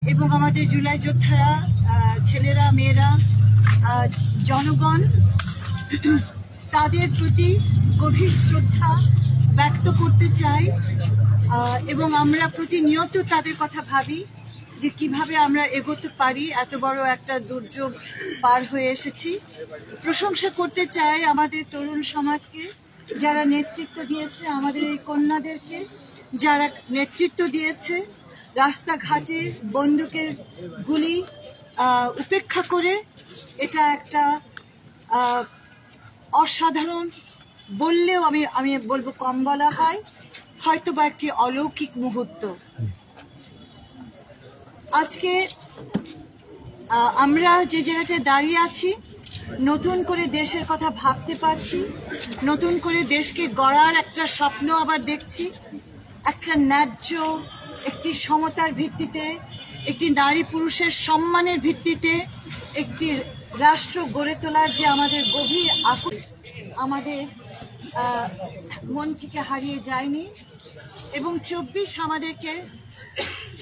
এবং আমাদের জুলাই যোদ্ধারা, ছেলেরা, মেয়েরা, জনগণ, তাদের প্রতি গভীর শ্রদ্ধা ব্যক্ত করতে চাই এবং আমরা প্রতিনিয়ত তাদের কথা ভাবি যে কিভাবে আমরা এগোতে পারি। এত বড় একটা দুর্যোগ পার হয়ে এসেছি। প্রশংসা করতে চাই আমাদের তরুণ সমাজকে, যারা নেতৃত্ব দিয়েছে, আমাদের এই কন্যাদেরকে যারা নেতৃত্ব দিয়েছে, রাস্তাঘাটে বন্দুকের গুলি উপেক্ষা করে। এটা একটা অসাধারণ বললেও আমি বলবো কম বলা হয়, হয়তো বা একটি অলৌকিক মুহূর্ত। আজকে আমরা যে জায়গাটায় দাঁড়িয়ে আছি, নতুন করে দেশের কথা ভাবতে পারছি, নতুন করে দেশকে গড়ার একটা স্বপ্ন আবার দেখছি। একটা ন্যায্য, একটি সমতার ভিত্তিতে, একটি নারী পুরুষের সম্মানের ভিত্তিতে একটি রাষ্ট্র গড়ে তোলার যে আমাদের গভীর আকাঙ্ক্ষা আমাদের মন থেকে হারিয়ে যায়নি এবং 24 আমাদেরকে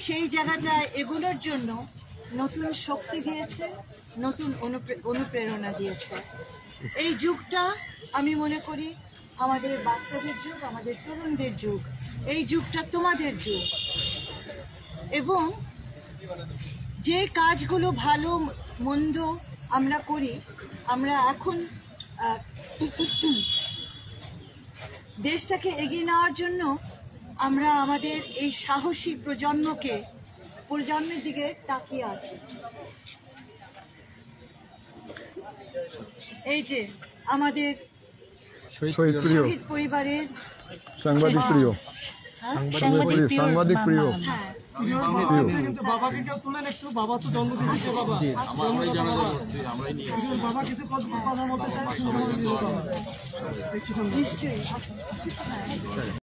সেই জায়গাটায় এগোনোর জন্য নতুন শক্তি দিয়েছে, নতুন অনুপ্রেরণা দিয়েছে। এই যুগটা আমি মনে করি আমাদের বাচ্চাদের যুগ, আমাদের তরুণদের যুগ। এই যুগটা তোমাদের যুগ এবং যে কাজগুলো ভালো মন্দ আমরা করি, আমরা এখন দেশটাকে এগিয়ে নেওয়ার জন্য আমরা আমাদের এই সাহসী প্রজন্মের দিকে তাকিয়ে আছি। এই যে আমাদের শহীদ পরিবারের সাংবাদিক প্রিয়, সাংবাদিক প্রিয়, হ্যাঁ, বাবাকে কেউ তুলেন একটু। বাবা তো জন্ম দিয়েছে, বাবা কিছু কথা বলতে চাই। নিশ্চয়ই।